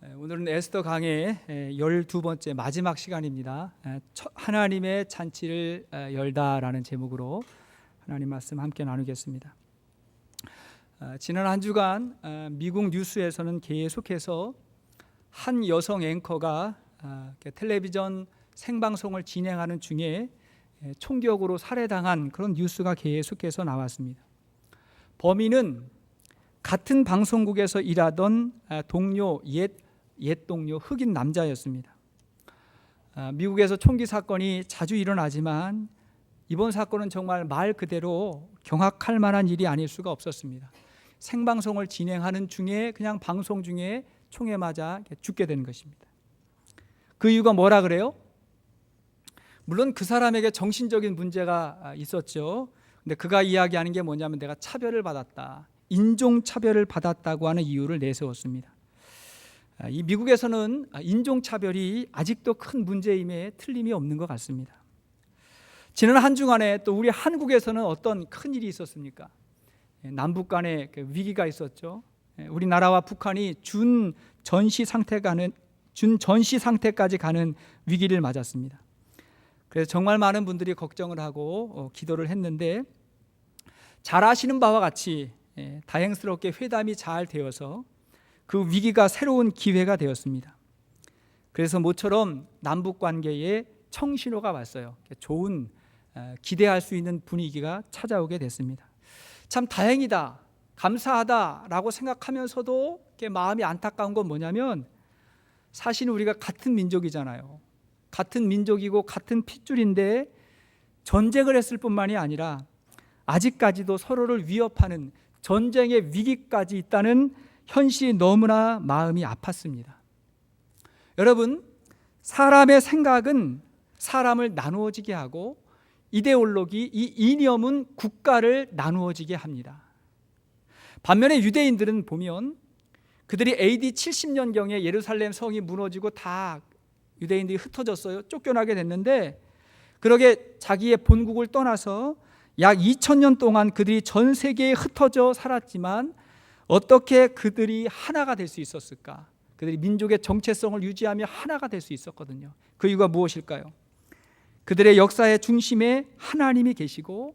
오늘은 에스더 강의 12번째 마지막 시간입니다. 하나님의 잔치를 열다라는 제목으로 하나님 말씀 함께 나누겠습니다. 지난 한 주간 미국 뉴스에서는 계속해서 한 여성 앵커가 텔레비전 생방송을 진행하는 중에 총격으로 살해당한 그런 뉴스가 계속해서 나왔습니다. 범인은 같은 방송국에서 일하던 동료 옛 동료 흑인 남자였습니다. 미국에서 총기 사건이 자주 일어나지만 이번 사건은 정말 말 그대로 경악할 만한 일이 아닐 수가 없었습니다. 생방송을 진행하는 중에 그냥 방송 중에 총에 맞아 죽게 된 것입니다. 그 이유가 뭐라 그래요? 물론 그 사람에게 정신적인 문제가 있었죠. 근데 그가 이야기하는 게 뭐냐면 내가 차별을 받았다, 인종차별을 받았다고 하는 이유를 내세웠습니다. 이 미국에서는 인종차별이 아직도 큰 문제임에 틀림이 없는 것 같습니다. 지난 한 주간에 또 우리 한국에서는 어떤 큰 일이 있었습니까? 남북 간의 위기가 있었죠. 우리나라와 북한이 준전시 상태까지 가는 위기를 맞았습니다. 그래서 정말 많은 분들이 걱정을 하고 기도를 했는데, 잘 아시는 바와 같이 다행스럽게 회담이 잘 되어서 그 위기가 새로운 기회가 되었습니다. 그래서 모처럼 남북 관계에 청신호가 왔어요. 좋은 기대할 수 있는 분위기가 찾아오게 됐습니다. 참 다행이다, 감사하다라고 생각하면서도 마음이 안타까운 건 뭐냐면, 사실 우리가 같은 민족이잖아요. 같은 민족이고 같은 핏줄인데 전쟁을 했을 뿐만이 아니라 아직까지도 서로를 위협하는 전쟁의 위기까지 있다는 현실이 너무나 마음이 아팠습니다. 여러분, 사람의 생각은 사람을 나누어지게 하고 이데올로기, 이 이념은 국가를 나누어지게 합니다. 반면에 유대인들은 보면 그들이 AD 70년경에 예루살렘 성이 무너지고 다 유대인들이 흩어졌어요. 쫓겨나게 됐는데, 그러게 자기의 본국을 떠나서 약 2000년 동안 그들이 전 세계에 흩어져 살았지만 어떻게 그들이 하나가 될 수 있었을까? 그들이 민족의 정체성을 유지하며 하나가 될 수 있었거든요. 그 이유가 무엇일까요? 그들의 역사의 중심에 하나님이 계시고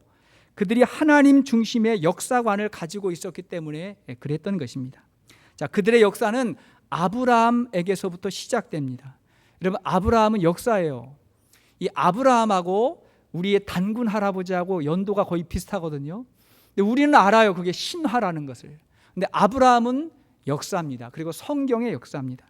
그들이 하나님 중심의 역사관을 가지고 있었기 때문에 그랬던 것입니다. 자, 그들의 역사는 아브라함에게서부터 시작됩니다. 여러분, 아브라함은 역사예요. 이 아브라함하고 우리의 단군 할아버지하고 연도가 거의 비슷하거든요. 근데 우리는 알아요, 그게 신화라는 것을. 근데 아브라함은 역사입니다. 그리고 성경의 역사입니다.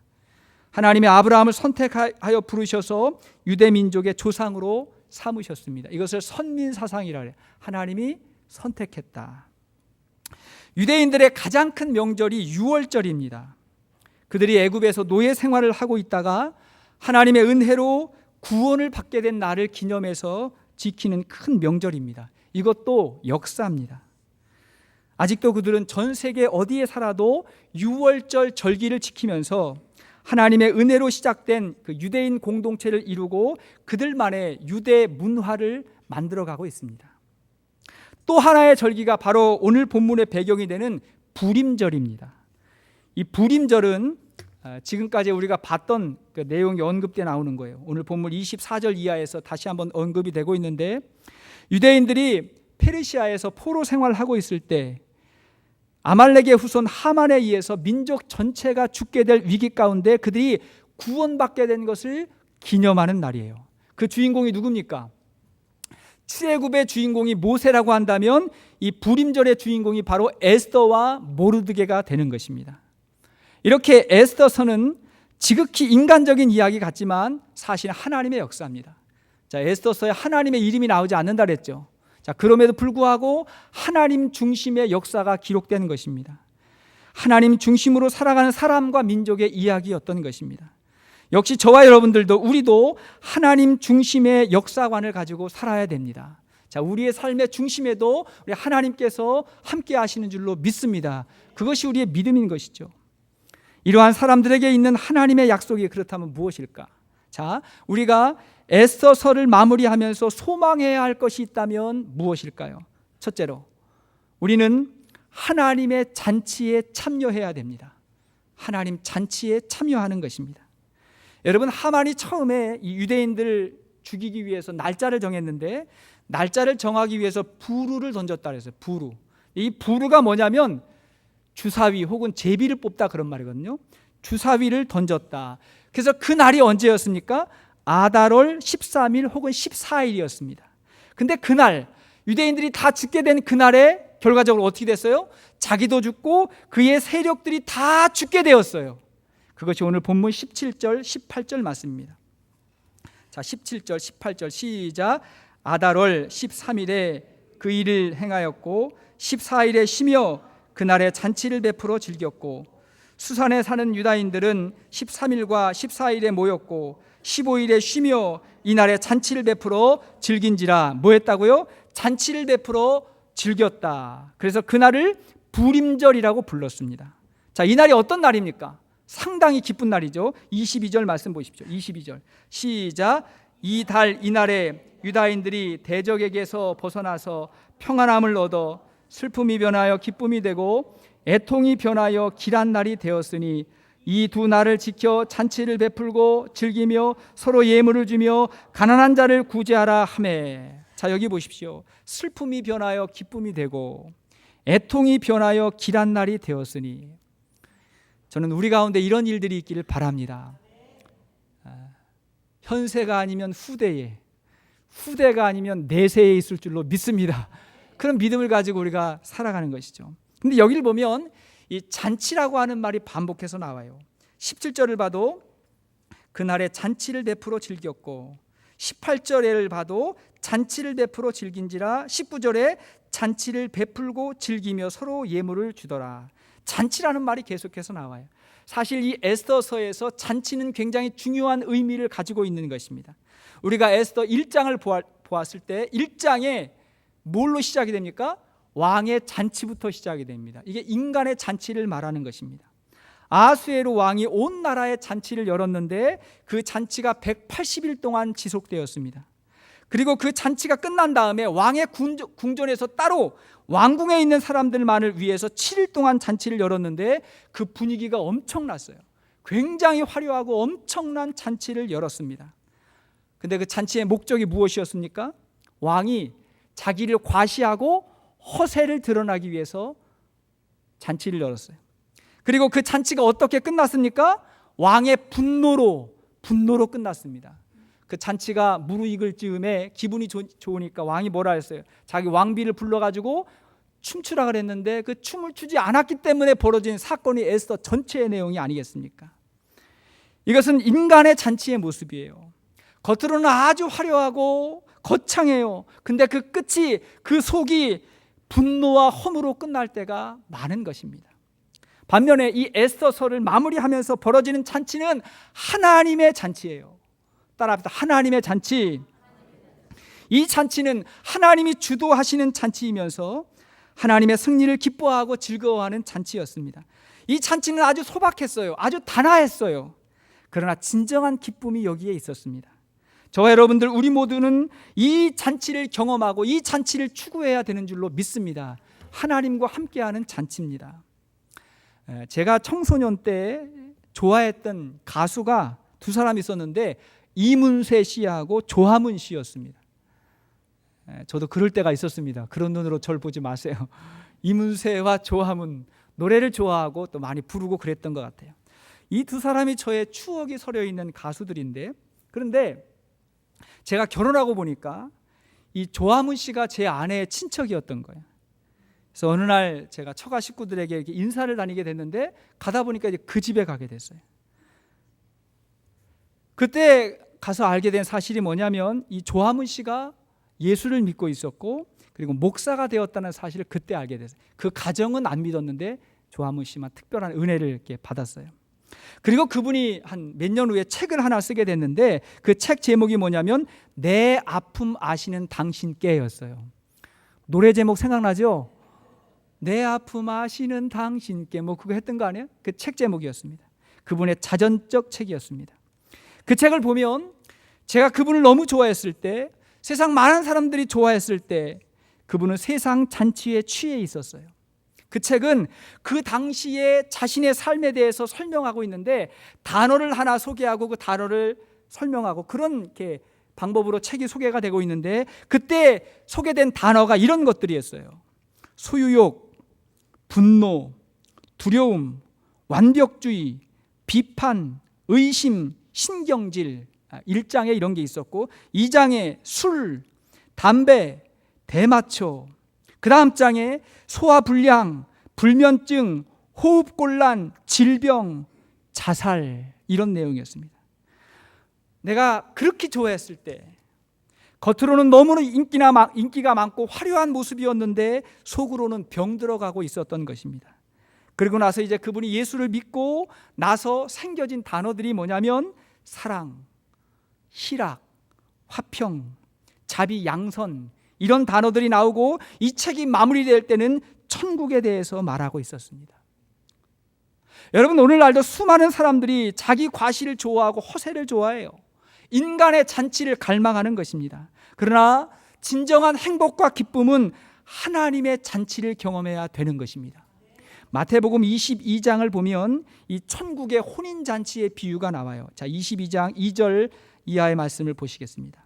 하나님이 아브라함을 선택하여 부르셔서 유대 민족의 조상으로 삼으셨습니다. 이것을 선민사상이라 해요. 하나님이 선택했다. 유대인들의 가장 큰 명절이 유월절입니다. 그들이 애굽에서 노예 생활을 하고 있다가 하나님의 은혜로 구원을 받게 된 날을 기념해서 지키는 큰 명절입니다. 이것도 역사입니다. 아직도 그들은 전 세계 어디에 살아도 유월절 절기를 지키면서 하나님의 은혜로 시작된 그 유대인 공동체를 이루고 그들만의 유대 문화를 만들어가고 있습니다. 또 하나의 절기가 바로 오늘 본문의 배경이 되는 부림절입니다. 이 부림절은 지금까지 우리가 봤던 그 내용이 언급돼 나오는 거예요. 오늘 본문 24절 이하에서 다시 한번 언급이 되고 있는데, 유대인들이 페르시아에서 포로 생활하고 있을 때 아말렉의 후손 하만에 의해서 민족 전체가 죽게 될 위기 가운데 그들이 구원받게 된 것을 기념하는 날이에요. 그 주인공이 누굽니까? 출애굽의 주인공이 모세라고 한다면 이 부림절의 주인공이 바로 에스더와 모르드게가 되는 것입니다. 이렇게 에스더서는 지극히 인간적인 이야기 같지만 사실 하나님의 역사입니다. 자, 에스더서에 하나님의 이름이 나오지 않는다 그랬죠. 자, 그럼에도 불구하고 하나님 중심의 역사가 기록된 것입니다. 하나님 중심으로 살아가는 사람과 민족의 이야기였던 것입니다. 역시 저와 여러분들도, 우리도 하나님 중심의 역사관을 가지고 살아야 됩니다. 자, 우리의 삶의 중심에도 우리 하나님께서 함께 하시는 줄로 믿습니다. 그것이 우리의 믿음인 것이죠. 이러한 사람들에게 있는 하나님의 약속이 그렇다면 무엇일까? 자, 우리가 에스더서를 마무리하면서 소망해야 할 것이 있다면 무엇일까요? 첫째로, 우리는 하나님의 잔치에 참여해야 됩니다. 하나님 잔치에 참여하는 것입니다. 여러분, 하만이 처음에 이 유대인들을 죽이기 위해서 날짜를 정했는데 날짜를 정하기 위해서 부루를 던졌다 그랬어요. 부루. 이 부루가 뭐냐면 주사위 혹은 제비를 뽑다 그런 말이거든요. 주사위를 던졌다. 그래서 그 날이 언제였습니까? 아달월 13일 혹은 14일이었습니다. 근데 그날 유대인들이 다 죽게 된 그날에 결과적으로 어떻게 됐어요? 자기도 죽고 그의 세력들이 다 죽게 되었어요. 그것이 오늘 본문 17절 18절 말씀입니다. 자, 17절 18절 시작. 아달월 13일에 그 일을 행하였고 14일에 쉬며 그날에 잔치를 베풀어 즐겼고 수산에 사는 유다인들은 13일과 14일에 모였고 15일에 쉬며 이날에 잔치를 베풀어 즐긴지라. 뭐 했다고요? 잔치를 베풀어 즐겼다. 그래서 그날을 부림절이라고 불렀습니다. 자, 이날이 어떤 날입니까? 상당히 기쁜 날이죠. 22절 말씀 보십시오. 22절 시작. 이 달 이날에 유다인들이 대적에게서 벗어나서 평안함을 얻어 슬픔이 변하여 기쁨이 되고 애통이 변하여 길한 날이 되었으니 이 두 날을 지켜 잔치를 베풀고 즐기며 서로 예물을 주며 가난한 자를 구제하라 하매. 자, 여기 보십시오. 슬픔이 변하여 기쁨이 되고 애통이 변하여 길한 날이 되었으니. 저는 우리 가운데 이런 일들이 있기를 바랍니다. 현세가 아니면 후대에, 후대가 아니면 내세에 있을 줄로 믿습니다. 그런 믿음을 가지고 우리가 살아가는 것이죠. 근데 여기를 보면 이 잔치라고 하는 말이 반복해서 나와요. 17절을 봐도 그날에 잔치를 베풀어 즐겼고 18절을 봐도 잔치를 베풀어 즐긴지라 19절에 잔치를 베풀고 즐기며 서로 예물을 주더라. 잔치라는 말이 계속해서 나와요. 사실 이 에스더서에서 잔치는 굉장히 중요한 의미를 가지고 있는 것입니다. 우리가 에스더 1장을 보았을 때 1장에 뭘로 시작이 됩니까? 왕의 잔치부터 시작이 됩니다. 이게 인간의 잔치를 말하는 것입니다. 아하수에로 왕이 온 나라의 잔치를 열었는데 그 잔치가 180일 동안 지속되었습니다. 그리고 그 잔치가 끝난 다음에 왕의 궁전에서 따로 왕궁에 있는 사람들만을 위해서 7일 동안 잔치를 열었는데 그 분위기가 엄청났어요. 굉장히 화려하고 엄청난 잔치를 열었습니다. 근데 그 잔치의 목적이 무엇이었습니까? 왕이 자기를 과시하고 허세를 드러나기 위해서 잔치를 열었어요. 그리고 그 잔치가 어떻게 끝났습니까? 왕의 분노로 끝났습니다. 그 잔치가 무르익을 즈음에 기분이 좋으니까 왕이 뭐라 했어요? 자기 왕비를 불러가지고 춤추라 그랬는데 그 춤을 추지 않았기 때문에 벌어진 사건이 에스더 전체의 내용이 아니겠습니까? 이것은 인간의 잔치의 모습이에요. 겉으로는 아주 화려하고 거창해요. 근데 그 끝이, 그 속이 분노와 험으로 끝날 때가 많은 것입니다. 반면에 이 에스더서를 마무리하면서 벌어지는 잔치는 하나님의 잔치예요. 따라합시다. 하나님의 잔치. 이 잔치는 하나님이 주도하시는 잔치이면서 하나님의 승리를 기뻐하고 즐거워하는 잔치였습니다. 이 잔치는 아주 소박했어요. 아주 단아했어요. 그러나 진정한 기쁨이 여기에 있었습니다. 저와 여러분들, 우리 모두는 이 잔치를 경험하고 이 잔치를 추구해야 되는 줄로 믿습니다. 하나님과 함께하는 잔치입니다. 제가 청소년 때 좋아했던 가수가 두 사람 있었는데 이문세 씨하고 조화문 씨였습니다. 저도 그럴 때가 있었습니다. 그런 눈으로 저를 보지 마세요. 이문세와 조화문, 노래를 좋아하고 또 많이 부르고 그랬던 것 같아요. 이 두 사람이 저의 추억이 서려 있는 가수들인데, 그런데 제가 결혼하고 보니까 이 조화문 씨가 제 아내의 친척이었던 거예요. 그래서 어느 날 제가 처가 식구들에게 이렇게 인사를 다니게 됐는데 가다 보니까 이제 그 집에 가게 됐어요. 그때 가서 알게 된 사실이 뭐냐면 이 조화문 씨가 예수를 믿고 있었고 그리고 목사가 되었다는 사실을 그때 알게 됐어요. 그 가정은 안 믿었는데 조화문 씨만 특별한 은혜를 이렇게 받았어요. 그리고 그분이 한 몇 년 후에 책을 하나 쓰게 됐는데 그 책 제목이 뭐냐면 내 아픔 아시는 당신께였어요. 노래 제목 생각나죠? 내 아픔 아시는 당신께, 뭐 그거 했던 거 아니에요? 그 책 제목이었습니다. 그분의 자전적 책이었습니다. 그 책을 보면 제가 그분을 너무 좋아했을 때, 세상 많은 사람들이 좋아했을 때 그분은 세상 잔치에 취해 있었어요. 그 책은 그 당시에 자신의 삶에 대해서 설명하고 있는데 단어를 하나 소개하고 그 단어를 설명하고 그런 이렇게 방법으로 책이 소개가 되고 있는데 그때 소개된 단어가 이런 것들이었어요. 소유욕, 분노, 두려움, 완벽주의, 비판, 의심, 신경질. 1장에 이런 게 있었고 2장에 술, 담배, 대마초, 그 다음 장에 소화불량, 불면증, 호흡곤란, 질병, 자살 이런 내용이었습니다. 내가 그렇게 좋아했을 때 겉으로는 너무나 인기가 많고 화려한 모습이었는데 속으로는 병들어가고 있었던 것입니다. 그리고 나서 이제 그분이 예수를 믿고 나서 생겨진 단어들이 뭐냐면 사랑, 희락, 화평, 자비, 양선 이런 단어들이 나오고 이 책이 마무리될 때는 천국에 대해서 말하고 있었습니다. 여러분 오늘날도 수많은 사람들이 자기 과시를 좋아하고 허세를 좋아해요. 인간의 잔치를 갈망하는 것입니다. 그러나 진정한 행복과 기쁨은 하나님의 잔치를 경험해야 되는 것입니다. 마태복음 22장을 보면 이 천국의 혼인잔치의 비유가 나와요. 자, 22장 2절 이하의 말씀을 보시겠습니다.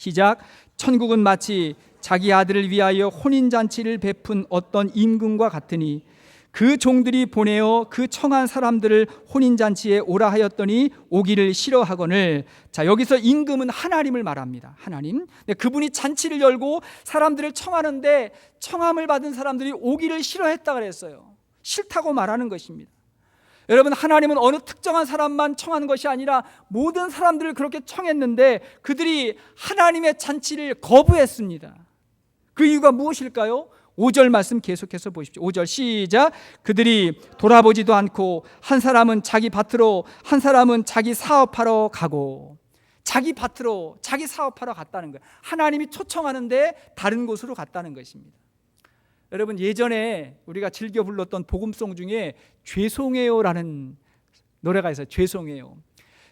시작. 천국은 마치 자기 아들을 위하여 혼인잔치를 베푼 어떤 임금과 같으니 그 종들이 보내어 그 청한 사람들을 혼인잔치에 오라 하였더니 오기를 싫어하거늘. 자, 여기서 임금은 하나님을 말합니다. 하나님. 그분이 잔치를 열고 사람들을 청하는데 청함을 받은 사람들이 오기를 싫어했다 그랬어요. 싫다고 말하는 것입니다. 여러분 하나님은 어느 특정한 사람만 청하는 것이 아니라 모든 사람들을 그렇게 청했는데 그들이 하나님의 잔치를 거부했습니다. 그 이유가 무엇일까요? 5절 말씀 계속해서 보십시오. 5절 시작. 그들이 돌아보지도 않고 한 사람은 자기 밭으로 한 사람은 자기 사업하러 가고. 자기 밭으로 자기 사업하러 갔다는 거예요. 하나님이 초청하는데 다른 곳으로 갔다는 것입니다. 여러분 예전에 우리가 즐겨 불렀던 복음송 중에 죄송해요라는 노래가 있어요. 죄송해요.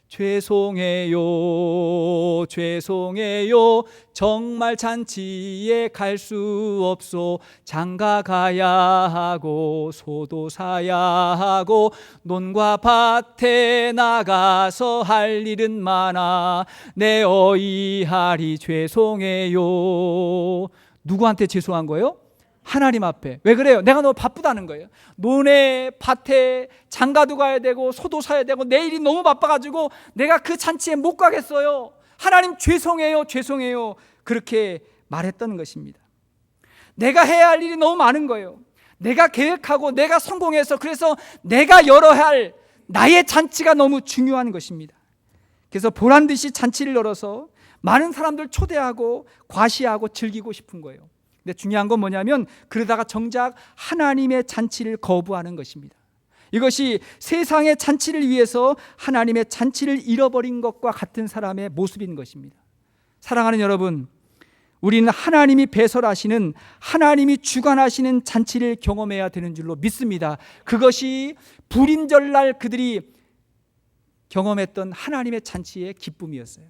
죄송해요, 죄송해요. 정말 잔치에 갈 수 없소. 장가 가야 하고 소도 사야 하고 논과 밭에 나가서 할 일은 많아. 내 어이하리 죄송해요. 누구한테 죄송한 거예요? 하나님 앞에. 왜 그래요? 내가 너무 바쁘다는 거예요. 논에 밭에 장가도 가야 되고 소도 사야 되고 내일이 너무 바빠가지고 내가 그 잔치에 못 가겠어요. 하나님 죄송해요, 죄송해요. 그렇게 말했던 것입니다. 내가 해야 할 일이 너무 많은 거예요. 내가 계획하고 내가 성공해서 그래서 내가 열어야 할 나의 잔치가 너무 중요한 것입니다. 그래서 보란듯이 잔치를 열어서 많은 사람들 초대하고 과시하고 즐기고 싶은 거예요. 근데 중요한 건 뭐냐면 그러다가 정작 하나님의 잔치를 거부하는 것입니다. 이것이 세상의 잔치를 위해서 하나님의 잔치를 잃어버린 것과 같은 사람의 모습인 것입니다. 사랑하는 여러분, 우리는 하나님이 배설하시는 하나님이 주관하시는 잔치를 경험해야 되는 줄로 믿습니다. 그것이 불임절날 그들이 경험했던 하나님의 잔치의 기쁨이었어요.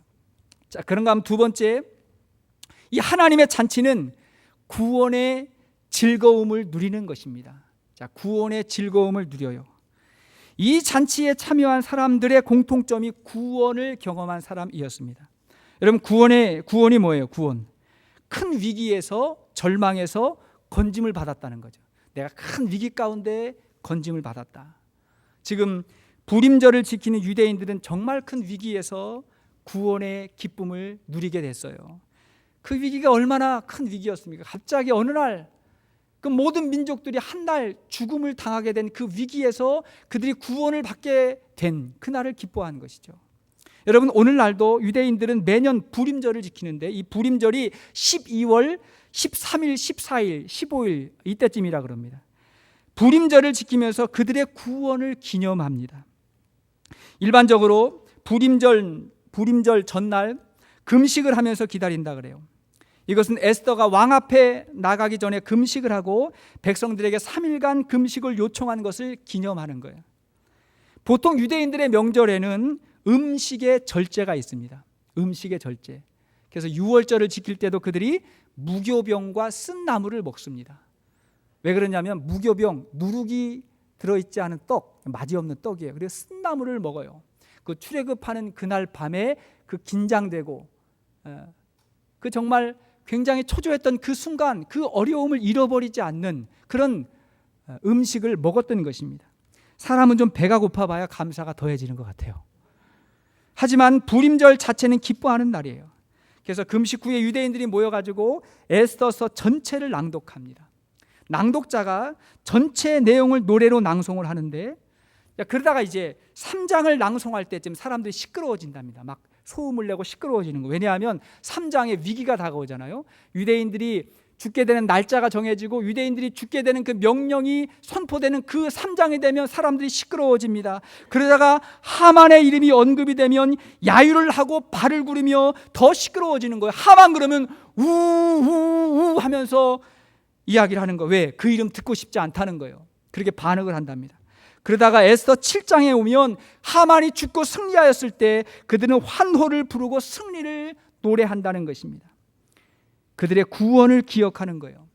자, 그런가 하면 두 번째, 이 하나님의 잔치는 구원의 즐거움을 누리는 것입니다. 자, 구원의 즐거움을 누려요. 이 잔치에 참여한 사람들의 공통점이 구원을 경험한 사람이었습니다. 여러분 구원이 뭐예요? 구원. 큰 위기에서 절망에서 건짐을 받았다는 거죠. 내가 큰 위기 가운데 건짐을 받았다. 지금 불임절을 지키는 유대인들은 정말 큰 위기에서 구원의 기쁨을 누리게 됐어요. 그 위기가 얼마나 큰 위기였습니까? 갑자기 어느 날 그 모든 민족들이 한 날 죽음을 당하게 된 그 위기에서 그들이 구원을 받게 된 그날을 기뻐하는 것이죠. 여러분 오늘날도 유대인들은 매년 불임절을 지키는데 이 불임절이 12월 13일, 14일, 15일 이때쯤이라 그럽니다. 불임절을 지키면서 그들의 구원을 기념합니다. 일반적으로 불임절 전날 금식을 하면서 기다린다 그래요. 이것은 에스더가 왕 앞에 나가기 전에 금식을 하고 백성들에게 3일간 금식을 요청한 것을 기념하는 거예요. 보통 유대인들의 명절에는 음식의 절제가 있습니다. 음식의 절제. 그래서 유월절을 지킬 때도 그들이 무교병과 쓴 나물을 먹습니다. 왜 그러냐면 무교병, 누룩이 들어있지 않은 떡, 맛이 없는 떡이에요. 그래서 쓴나물을 먹어요. 그 출애굽하는 그날 밤에 그 긴장되고 그 정말 굉장히 초조했던 그 순간, 그 어려움을 잃어버리지 않는 그런 음식을 먹었던 것입니다. 사람은 좀 배가 고파봐야 감사가 더해지는 것 같아요. 하지만 부림절 자체는 기뻐하는 날이에요. 그래서 금식 후에 유대인들이 모여가지고 에스더서 전체를 낭독합니다. 낭독자가 전체 내용을 노래로 낭송을 하는데, 그러다가 이제 3장을 낭송할 때쯤 사람들이 시끄러워진답니다. 막 소음을 내고 시끄러워지는 거예요. 왜냐하면 3장에 위기가 다가오잖아요. 유대인들이 죽게 되는 날짜가 정해지고 유대인들이 죽게 되는 그 명령이 선포되는 그 3장이 되면 사람들이 시끄러워집니다. 그러다가 하만의 이름이 언급이 되면 야유를 하고 발을 구르며 더 시끄러워지는 거예요. 하만 그러면 우우우 하면서 이야기를 하는 거예요. 왜? 그 이름 듣고 싶지 않다는 거예요. 그렇게 반응을 한답니다. 그러다가 에스더 7장에 오면 하만이 죽고 승리하였을 때 그들은 환호를 부르고 승리를 노래한다는 것입니다. 그들의 구원을 기억하는 거예요.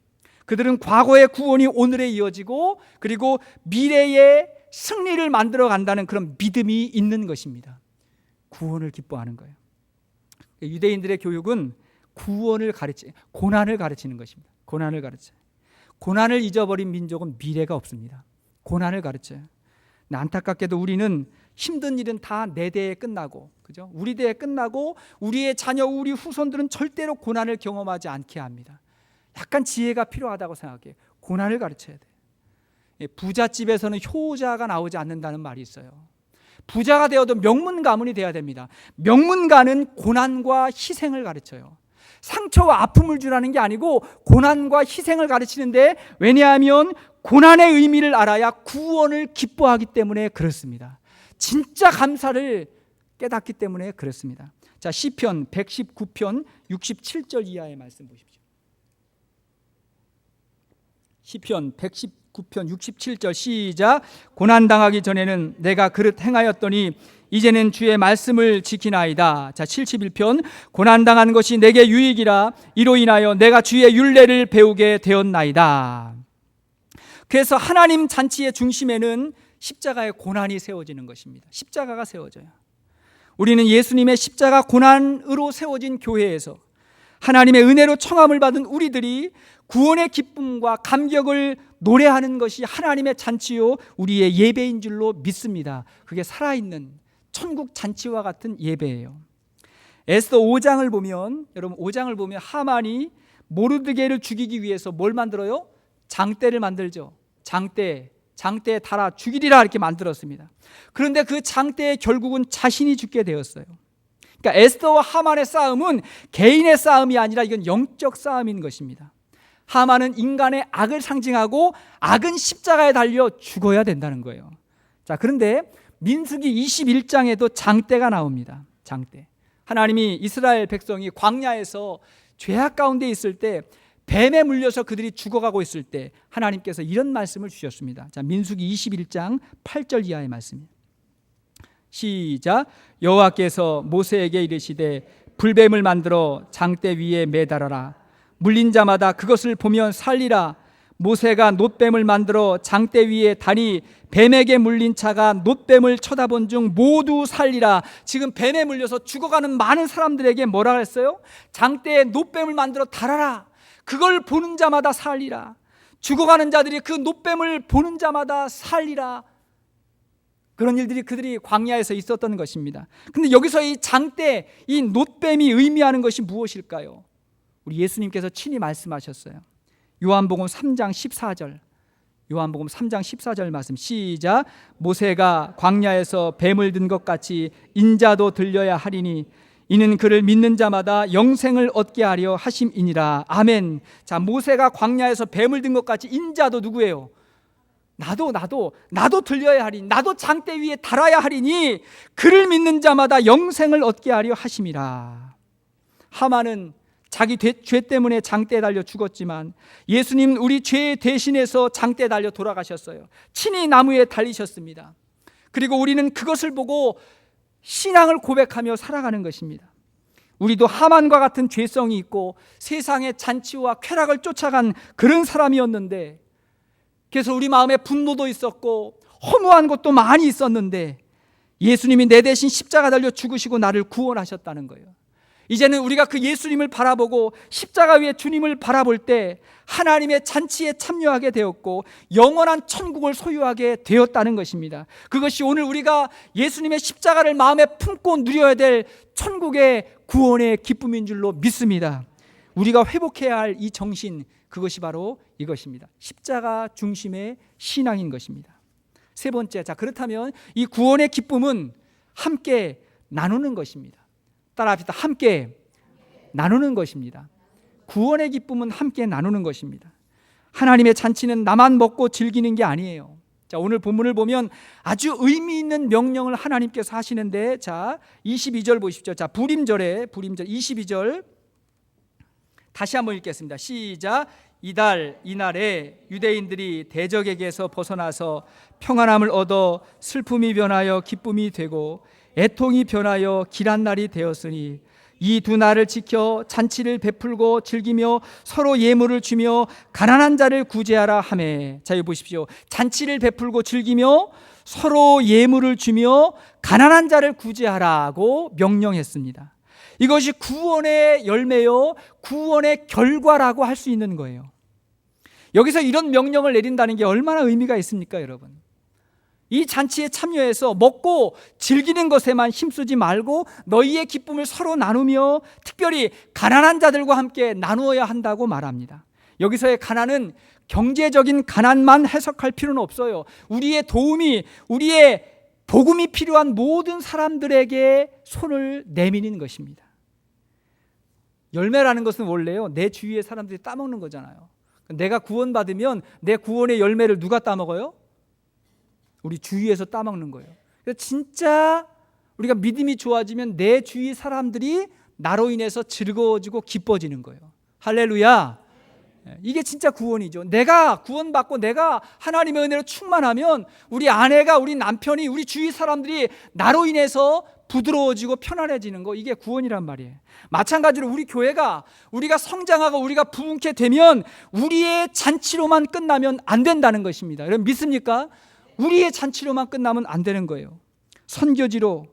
그들은 과거의 구원이 오늘에 이어지고 그리고 미래의 승리를 만들어 간다는 그런 믿음이 있는 것입니다. 구원을 기뻐하는 거예요. 유대인들의 교육은 구원을 고난을 가르치는 것입니다. 고난을 가르쳐요. 고난을 잊어버린 민족은 미래가 없습니다. 고난을 가르쳐요. 안타깝게도 우리는 힘든 일은 다 내 대에 끝나고, 그죠? 우리 대에 끝나고 우리의 자녀, 우리 후손들은 절대로 고난을 경험하지 않게 합니다. 약간 지혜가 필요하다고 생각해요. 고난을 가르쳐야 돼요. 부잣집에서는 효자가 나오지 않는다는 말이 있어요. 부자가 되어도 명문 가문이 돼야 됩니다. 명문가는 고난과 희생을 가르쳐요. 상처와 아픔을 주라는 게 아니고 고난과 희생을 가르치는데, 왜냐하면 고난의 의미를 알아야 구원을 기뻐하기 때문에 그렇습니다. 진짜 감사를 깨닫기 때문에 그렇습니다. 자, 시편 119편 67절 이하의 말씀 보십시오. 시편 119편 67절 시작. 고난당하기 전에는 내가 그릇 행하였더니 이제는 주의 말씀을 지키나이다. 자, 71편 고난당한 것이 내게 유익이라 이로 인하여 내가 주의 율례를 배우게 되었나이다. 그래서 하나님 잔치의 중심에는 십자가의 고난이 세워지는 것입니다. 십자가가 세워져요. 우리는 예수님의 십자가 고난으로 세워진 교회에서 하나님의 은혜로 청함을 받은 우리들이 구원의 기쁨과 감격을 노래하는 것이 하나님의 잔치요 우리의 예배인 줄로 믿습니다. 그게 살아있는 천국 잔치와 같은 예배예요. 에스더 5장을 보면, 여러분 5장을 보면 하만이 모르드게를 죽이기 위해서 뭘 만들어요? 장대를 만들죠. 장대에 달아 죽이리라 이렇게 만들었습니다. 그런데 그 장대에 결국은 자신이 죽게 되었어요. 그러니까 에스더와 하만의 싸움은 개인의 싸움이 아니라 이건 영적 싸움인 것입니다. 하만은 인간의 악을 상징하고 악은 십자가에 달려 죽어야 된다는 거예요. 자, 그런데 민수기 21장에도 장대가 나옵니다. 장대. 하나님이 이스라엘 백성이 광야에서 죄악 가운데 있을 때, 뱀에 물려서 그들이 죽어가고 있을 때 하나님께서 이런 말씀을 주셨습니다. 자, 민수기 21장 8절 이하의 말씀입니다. 시작. 여호와께서 모세에게 이르시되 불뱀을 만들어 장대 위에 매달아라. 물린 자마다 그것을 보면 살리라. 모세가 놋뱀을 만들어 장대 위에 다니 뱀에게 물린 자가 놋뱀을 쳐다본 중 모두 살리라. 지금 뱀에 물려서 죽어가는 많은 사람들에게 뭐라 했어요? 장대에 놋뱀을 만들어 달아라. 그걸 보는 자마다 살리라. 죽어가는 자들이 그 놋뱀을 보는 자마다 살리라. 그런 일들이 그들이 광야에서 있었던 것입니다. 근데 여기서 이 장대, 이 놋뱀이 의미하는 것이 무엇일까요? 우리 예수님께서 친히 말씀하셨어요. 요한복음 3장 14절. 요한복음 3장 14절 말씀 시작. 모세가 광야에서 뱀을 든 것 같이 인자도 들려야 하리니 이는 그를 믿는 자마다 영생을 얻게 하려 하심이니라. 아멘. 자, 모세가 광야에서 뱀을 든 것 같이 인자도 누구예요? 나도 들려야 하리니, 나도 장대 위에 달아야 하리니 그를 믿는 자마다 영생을 얻게 하려 하심이라. 하만은 자기 죄 때문에 장대에 달려 죽었지만 예수님 우리 죄 대신해서 장대에 달려 돌아가셨어요. 친히 나무에 달리셨습니다. 그리고 우리는 그것을 보고 신앙을 고백하며 살아가는 것입니다. 우리도 하만과 같은 죄성이 있고 세상의 잔치와 쾌락을 쫓아간 그런 사람이었는데 그래서 우리 마음에 분노도 있었고 허무한 것도 많이 있었는데 예수님이 내 대신 십자가 달려 죽으시고 나를 구원하셨다는 거예요. 이제는 우리가 그 예수님을 바라보고 십자가 위에 주님을 바라볼 때 하나님의 잔치에 참여하게 되었고 영원한 천국을 소유하게 되었다는 것입니다. 그것이 오늘 우리가 예수님의 십자가를 마음에 품고 누려야 될 천국의 구원의 기쁨인 줄로 믿습니다. 우리가 회복해야 할 이 정신, 그것이 바로 이것입니다. 십자가 중심의 신앙인 것입니다. 세 번째, 그렇다면 이 구원의 기쁨은 함께 나누는 것입니다. 따라합시다. 함께 나누는 것입니다. 구원의 기쁨은 함께 나누는 것입니다. 하나님의 잔치는 나만 먹고 즐기는 게 아니에요. 오늘 본문을 보면 아주 의미 있는 명령을 하나님께서 하시는데 22절 보십시오. 부림절 22절 다시 한번 읽겠습니다. 시작. 이날에 유대인들이 대적에게서 벗어나서 평안함을 얻어 슬픔이 변하여 기쁨이 되고 애통이 변하여 길한 날이 되었으니 이 두 날을 지켜 잔치를 베풀고 즐기며 서로 예물을 주며 가난한 자를 구제하라 하매. 여기 보십시오. 잔치를 베풀고 즐기며 서로 예물을 주며 가난한 자를 구제하라고 명령했습니다. 이것이 구원의 열매요, 구원의 결과라고 할 수 있는 거예요. 여기서 이런 명령을 내린다는 게 얼마나 의미가 있습니까, 여러분? 이 잔치에 참여해서 먹고 즐기는 것에만 힘쓰지 말고 너희의 기쁨을 서로 나누며 특별히 가난한 자들과 함께 나누어야 한다고 말합니다. 여기서의 가난은 경제적인 가난만 해석할 필요는 없어요. 우리의 도움이, 우리의 복음이 필요한 모든 사람들에게 손을 내미는 것입니다. 열매라는 것은 원래요, 내 주위의 사람들이 따먹는 거잖아요. 내가 구원받으면 내 구원의 열매를 누가 따먹어요? 우리 주위에서 따먹는 거예요. 그래서 진짜 우리가 믿음이 좋아지면 내 주위 사람들이 나로 인해서 즐거워지고 기뻐지는 거예요. 할렐루야. 이게 진짜 구원이죠. 내가 구원받고 내가 하나님의 은혜로 충만하면 우리 아내가, 우리 남편이, 우리 주위 사람들이 나로 인해서 부드러워지고 편안해지는 거, 이게 구원이란 말이에요. 마찬가지로 우리 교회가, 우리가 성장하고 우리가 부흥케 되면 우리의 잔치로만 끝나면 안 된다는 것입니다. 여러분 믿습니까? 우리의 잔치로만 끝나면 안 되는 거예요. 선교지로,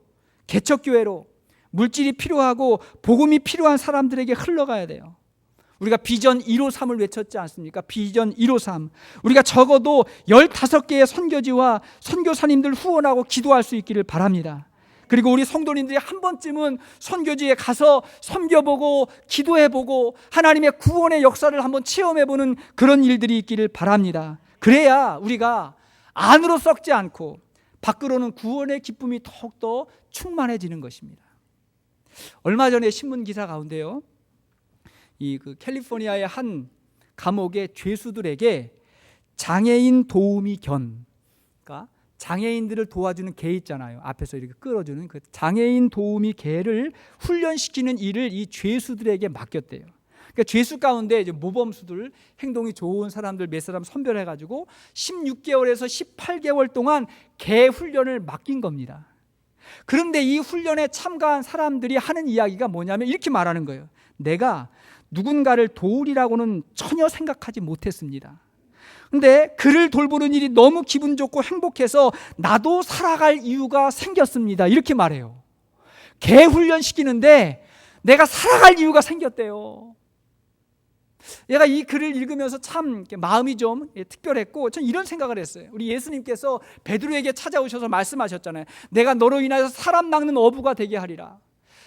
개척교회로 물질이 필요하고 복음이 필요한 사람들에게 흘러가야 돼요. 우리가 비전 153을 외쳤지 않습니까? 비전 153. 우리가 적어도 15개의 선교지와 선교사님들 후원하고 기도할 수 있기를 바랍니다. 그리고 우리 성도님들이 한 번쯤은 선교지에 가서 섬겨보고 기도해보고 하나님의 구원의 역사를 한번 체험해보는 그런 일들이 있기를 바랍니다. 그래야 우리가 안으로 썩지 않고 밖으로는 구원의 기쁨이 더욱더 충만해지는 것입니다. 얼마 전에 신문 기사 가운데요, 캘리포니아의 한 감옥의 죄수들에게 장애인 도우미 견, 그러니까 장애인들을 도와주는 개 있잖아요. 앞에서 이렇게 끌어주는 그 장애인 도우미 개를 훈련시키는 일을 이 죄수들에게 맡겼대요. 그러니까 죄수 가운데 이제 모범수들, 행동이 좋은 사람들 몇 사람 선별해가지고 16개월에서 18개월 동안 개 훈련을 맡긴 겁니다. 그런데 이 훈련에 참가한 사람들이 하는 이야기가 뭐냐면 이렇게 말하는 거예요. 내가 누군가를 도우리라고는 전혀 생각하지 못했습니다. 근데 그를 돌보는 일이 너무 기분 좋고 행복해서 나도 살아갈 이유가 생겼습니다. 이렇게 말해요. 개 훈련시키는데 내가 살아갈 이유가 생겼대요. 얘가 이 글을 읽으면서 참 마음이 좀 특별했고, 전 이런 생각을 했어요. 우리 예수님께서 베드로에게 찾아오셔서 말씀하셨잖아요. 내가 너로 인하여서 사람 낚는 어부가 되게 하리라.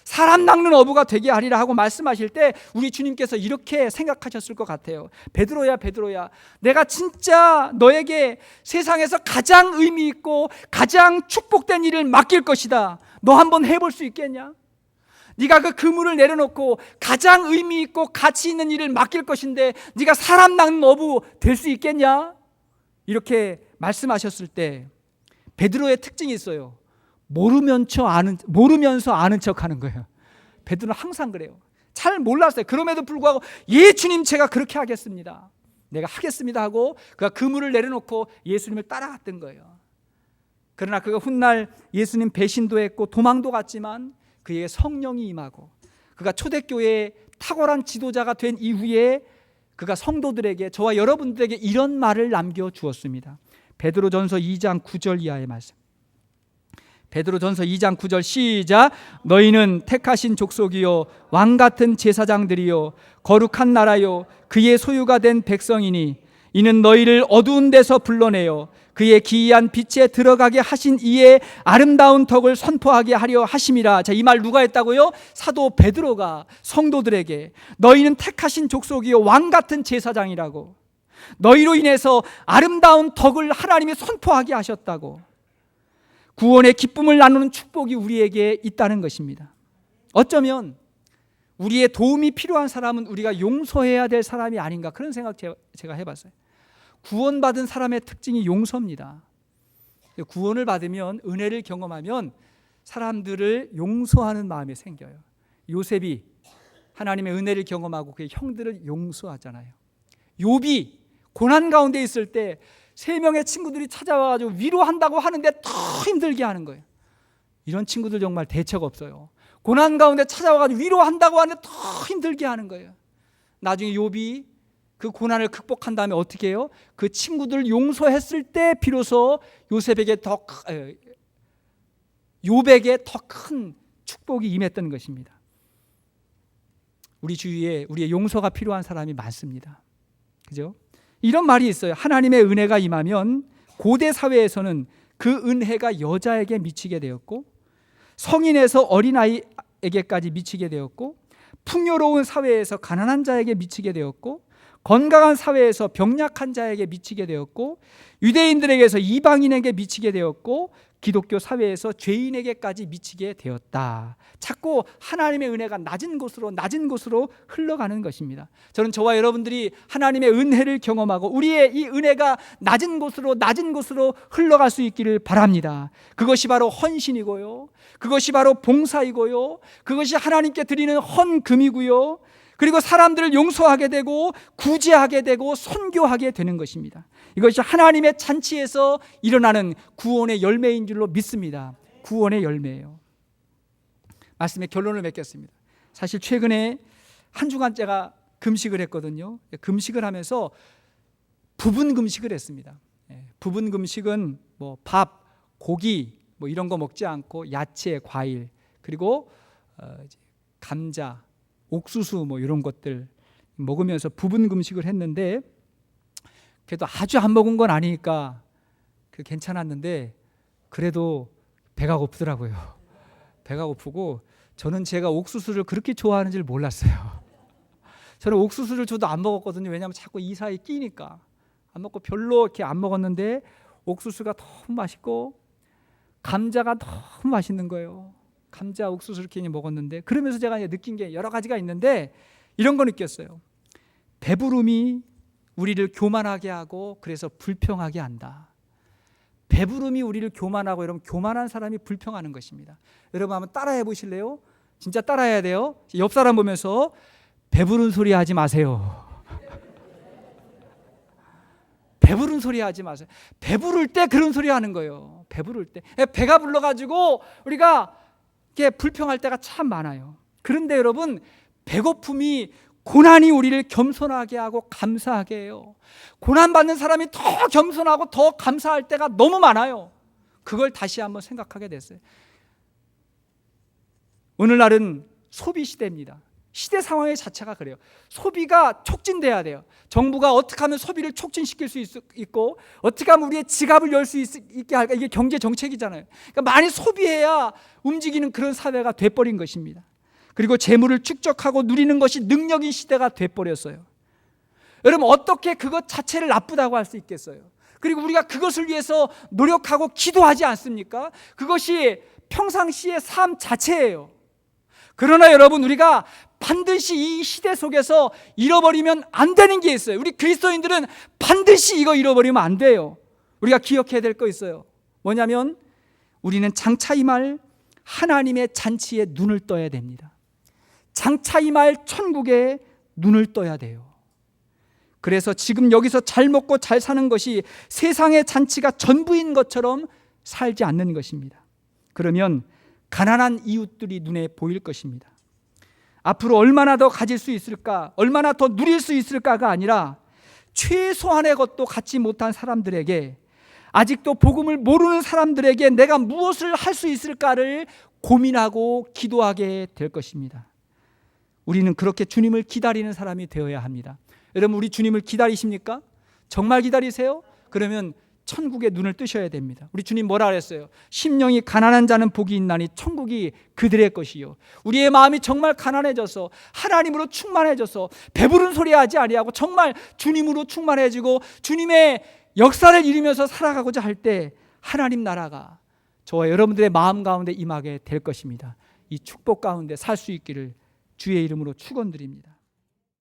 사람 낚는 어부가 되게 하리라 하고 말씀하실 때 우리 주님께서 이렇게 생각하셨을 것 같아요. 베드로야, 베드로야, 내가 진짜 너에게 세상에서 가장 의미 있고 가장 축복된 일을 맡길 것이다. 너 한번 해볼 수 있겠냐? 네가 그 그물을 내려놓고 가장 의미 있고 가치 있는 일을 맡길 것인데 네가 사람 낚는 어부 될 수 있겠냐? 이렇게 말씀하셨을 때 베드로의 특징이 있어요. 모르면서 아는 척하는 거예요. 베드로는 항상 그래요. 잘 몰랐어요. 그럼에도 불구하고 예 주님, 제가 그렇게 하겠습니다. 내가 하겠습니다 하고 그가 그물을 내려놓고 예수님을 따라갔던 거예요. 그러나 그가 훗날 예수님 배신도 했고 도망도 갔지만 그에게 성령이 임하고 그가 초대교회의 탁월한 지도자가 된 이후에 그가 성도들에게, 저와 여러분들에게 이런 말을 남겨주었습니다. 베드로전서 2장 9절 이하의 말씀. 베드로전서 2장 9절 시작. 너희는 택하신 족속이요 왕같은 제사장들이요 거룩한 나라요 그의 소유가 된 백성이니 이는 너희를 어두운 데서 불러내어 그의 기이한 빛에 들어가게 하신 이의 아름다운 덕을 선포하게 하려 하심이라. 자, 이 말 누가 했다고요? 사도 베드로가 성도들에게 너희는 택하신 족속이요 왕같은 제사장이라고, 너희로 인해서 아름다운 덕을 하나님이 선포하게 하셨다고, 구원의 기쁨을 나누는 축복이 우리에게 있다는 것입니다. 어쩌면 우리의 도움이 필요한 사람은 우리가 용서해야 될 사람이 아닌가, 그런 생각 제가 해봤어요. 구원받은 사람의 특징이 용서입니다. 구원을 받으면, 은혜를 경험하면 사람들을 용서하는 마음이 생겨요. 요셉이 하나님의 은혜를 경험하고 그의 형들을 용서하잖아요. 욥이 고난 가운데 있을 때 3명의 친구들이 찾아와가지고 위로한다고 하는데 더 힘들게 하는 거예요. 이런 친구들 정말 대책 없어요. 고난 가운데 찾아와가지고 위로한다고 하는데 더 힘들게 하는 거예요. 나중에 욥이 그 고난을 극복한 다음에 어떻게 해요? 그 친구들 용서했을 때 비로소 욥에게 더 큰 축복이 임했던 것입니다. 우리 주위에 우리의 용서가 필요한 사람이 많습니다. 그죠? 이런 말이 있어요. 하나님의 은혜가 임하면 고대 사회에서는 그 은혜가 여자에게 미치게 되었고, 성인에서 어린아이에게까지 미치게 되었고, 풍요로운 사회에서 가난한 자에게 미치게 되었고, 건강한 사회에서 병약한 자에게 미치게 되었고, 유대인들에게서 이방인에게 미치게 되었고, 기독교 사회에서 죄인에게까지 미치게 되었다. 자꾸 하나님의 은혜가 낮은 곳으로 흘러가는 것입니다. 저는 저와 여러분들이 하나님의 은혜를 경험하고 우리의 이 은혜가 낮은 곳으로 흘러갈 수 있기를 바랍니다. 그것이 바로 헌신이고요, 그것이 바로 봉사이고요, 그것이 하나님께 드리는 헌금이고요, 그리고 사람들을 용서하게 되고 구제하게 되고 선교하게 되는 것입니다. 이것이 하나님의 잔치에서 일어나는 구원의 열매인 줄로 믿습니다. 구원의 열매예요. 말씀의 결론을 맺겠습니다. 사실 최근에 한 주간 제가 금식을 했거든요. 금식을 하면서 부분 금식을 했습니다. 부분 금식은 뭐 밥, 고기 뭐 이런 거 먹지 않고 야채, 과일, 그리고 감자, 옥수수 뭐 이런 것들 먹으면서 부분 금식을 했는데, 그래도 아주 안 먹은 건 아니니까 괜찮았는데 그래도 배가 고프더라고요. 배가 고프고, 저는 제가 옥수수를 그렇게 좋아하는 줄 몰랐어요. 저는 옥수수를 저도 안 먹었거든요. 왜냐하면 자꾸 이 사이에 끼니까 안 먹고 별로 이렇게 안 먹었는데 옥수수가 너무 맛있고 감자가 너무 맛있는 거예요. 감자, 옥수수 이렇게 먹었는데, 그러면서 제가 느낀 게 여러 가지가 있는데 이런 거 느꼈어요. 배부름이 우리를 교만하게 하고 그래서 불평하게 한다. 배부름이 우리를 교만하고, 여러분 교만한 사람이 불평하는 것입니다. 여러분 한번 따라해 보실래요? 진짜 따라해야 돼요. 옆 사람 보면서 배부른 소리 하지 마세요. 배부른 소리 하지 마세요. 배부를 때 그런 소리 하는 거예요. 배부를 때. 배가 불러가지고 우리가 이렇게 불평할 때가 참 많아요. 그런데 여러분, 배고픔이, 고난이 우리를 겸손하게 하고 감사하게 해요. 고난받는 사람이 더 겸손하고 더 감사할 때가 너무 많아요. 그걸 다시 한번 생각하게 됐어요. 오늘날은 소비 시대입니다. 시대 상황의 자체가 그래요. 소비가 촉진돼야 돼요. 정부가 어떻게 하면 소비를 촉진시킬 수 있고, 어떻게 하면 우리의 지갑을 열 수 있게 할까, 이게 경제 정책이잖아요. 그러니까 많이 소비해야 움직이는 그런 사회가 돼버린 것입니다. 그리고 재물을 축적하고 누리는 것이 능력인 시대가 돼버렸어요. 여러분 어떻게 그것 자체를 나쁘다고 할 수 있겠어요? 그리고 우리가 그것을 위해서 노력하고 기도하지 않습니까? 그것이 평상시의 삶 자체예요. 그러나 여러분, 우리가 반드시 이 시대 속에서 잃어버리면 안 되는 게 있어요. 우리 그리스도인들은 반드시 이거 잃어버리면 안 돼요. 우리가 기억해야 될 거 있어요. 뭐냐면 우리는 장차 임할 하나님의 잔치에 눈을 떠야 됩니다. 장차 임할 천국에 눈을 떠야 돼요. 그래서 지금 여기서 잘 먹고 잘 사는 것이 세상의 잔치가 전부인 것처럼 살지 않는 것입니다. 그러면 가난한 이웃들이 눈에 보일 것입니다. 앞으로 얼마나 더 가질 수 있을까, 얼마나 더 누릴 수 있을까가 아니라 최소한의 것도 갖지 못한 사람들에게, 아직도 복음을 모르는 사람들에게 내가 무엇을 할 수 있을까를 고민하고 기도하게 될 것입니다. 우리는 그렇게 주님을 기다리는 사람이 되어야 합니다. 여러분, 우리 주님을 기다리십니까? 정말 기다리세요? 그러면 천국에 눈을 뜨셔야 됩니다. 우리 주님 뭐라 그랬어요? 심령이 가난한 자는 복이 있나니 천국이 그들의 것이요. 우리의 마음이 정말 가난해져서 하나님으로 충만해져서 배부른 소리 하지 아니하고 정말 주님으로 충만해지고 주님의 역사를 이루면서 살아가고자 할 때 하나님 나라가 저와 여러분들의 마음 가운데 임하게 될 것입니다. 이 축복 가운데 살 수 있기를 주의 이름으로 축원드립니다.